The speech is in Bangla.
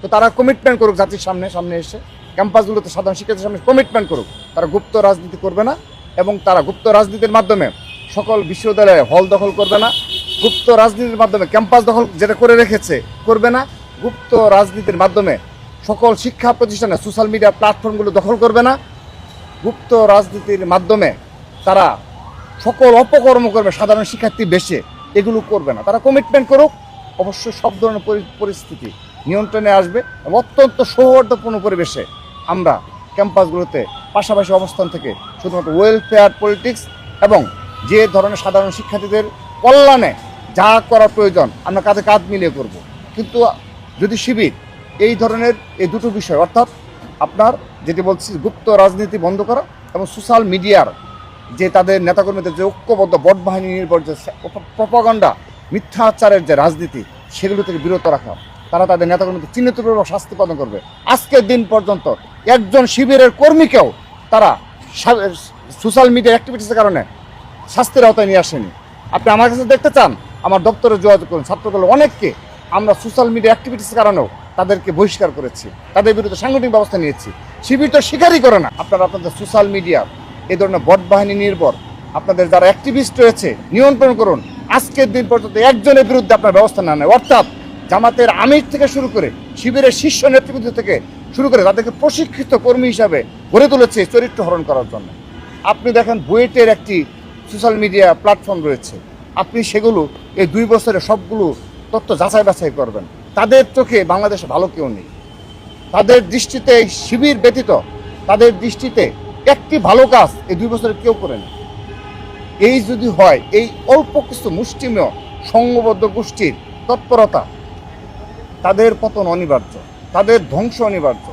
তো তারা কমিটমেন্ট করুক জাতির সামনে সামনে এসে ক্যাম্পাসগুলোতে সাধারণ শিক্ষার্থীর সামনে কমিটমেন্ট করুক তারা গুপ্ত রাজনীতি করবে না এবং তারা গুপ্ত রাজনীতির মাধ্যমে সকল বিশ্ববিদ্যালয়ে হল দখল করবে না, গুপ্ত রাজনীতির মাধ্যমে ক্যাম্পাস দখল যেটা করে রেখেছে করবে না, গুপ্ত রাজনীতির মাধ্যমে সকল শিক্ষা প্রতিষ্ঠানে সোশ্যাল মিডিয়া প্ল্যাটফর্মগুলো দখল করবে না, গুপ্ত রাজনীতির মাধ্যমে তারা সকল অপকর্ম করবে সাধারণ শিক্ষার্থী বেশে এগুলো করবে না। তারা কমিটমেন্ট করুক, অবশ্যই সব ধরনের পরিস্থিতি নিয়ন্ত্রণে আসবে এবং অত্যন্ত সৌহার্দ্যপূর্ণ পরিবেশে আমরা ক্যাম্পাসগুলোতে পাশাপাশি অবস্থান থেকে শুধুমাত্র ওয়েলফেয়ার পলিটিক্স এবং যে ধরনের সাধারণ শিক্ষার্থীদের কল্যাণে যা করা প্রয়োজন আমরা কাঁধে কাঁধ মিলিয়ে করব। কিন্তু যদি শিবির এই ধরনের এই দুটো বিষয় অর্থাৎ আপনার যেটি বলছি গুপ্ত রাজনীতি বন্ধ করা এবং সোশ্যাল মিডিয়ার যে তাদের নেতাকর্মীদের যে ঐক্যবদ্ধ বট বাহিনী নির্ভর যে প্রপাগান্ডা মিথ্যাচারের যে রাজনীতি সেগুলো থেকে বিরত রাখা, তারা তাদের নেতাকর্মীদের চিহ্নিতপূর্বক শাস্তি প্রদান করবে। আজকের দিন পর্যন্ত একজন শিবিরের কর্মীকেও তারা সোশ্যাল মিডিয়া অ্যাক্টিভিটিসের কারণে শাস্তির আওতায় নিয়ে আসেনি। আপনি আমার কাছে দেখতে চান আমার দপ্তরে যোগাযোগ করুন, ছাত্রদল অনেককে আমরা সোশ্যাল মিডিয়া অ্যাক্টিভিটিসের কারণেও তাদেরকে বহিষ্কার করেছি, তাদের বিরুদ্ধে সাংগঠনিক ব্যবস্থা নিয়েছি। শিবির তো স্বীকারই করে না। আপনারা আপনাদের সোশ্যাল মিডিয়া এই ধরনের বট বাহিনী নির্ভর আপনাদের যারা অ্যাক্টিভিস্ট রয়েছে নিয়ন্ত্রণ করুন। আজকের দিন পর্যন্ত একজনের বিরুদ্ধে আপনার ব্যবস্থা না নেয়, অর্থাৎ জামাতের আমির থেকে শুরু করে শিবিরের শীর্ষ নেতৃবৃন্দ থেকে শুরু করে তাদেরকে প্রশিক্ষিত কর্মী হিসাবে গড়ে তুলেছে চরিত্র হরণ করার জন্য। আপনি দেখেন বুয়েটের একটি সোশ্যাল মিডিয়া প্ল্যাটফর্ম রয়েছে, আপনি সেগুলো এই 2 বছরে সবগুলো তথ্য যাচাই বাছাই করবেন। তাদের চোখে বাংলাদেশে ভালো কেউ নেই, তাদের দৃষ্টিতে শিবির ব্যতীত তাদের দৃষ্টিতে একটি ভালো কাজ এই 2 বছরে কেউ করেন। এই যদি হয় এই অল্প কিছু মুষ্টিমেয় সংঘবদ্ধ গোষ্ঠীর তৎপরতা, তাদের পতন অনিবার্য, তাদের ধ্বংস অনিবার্য।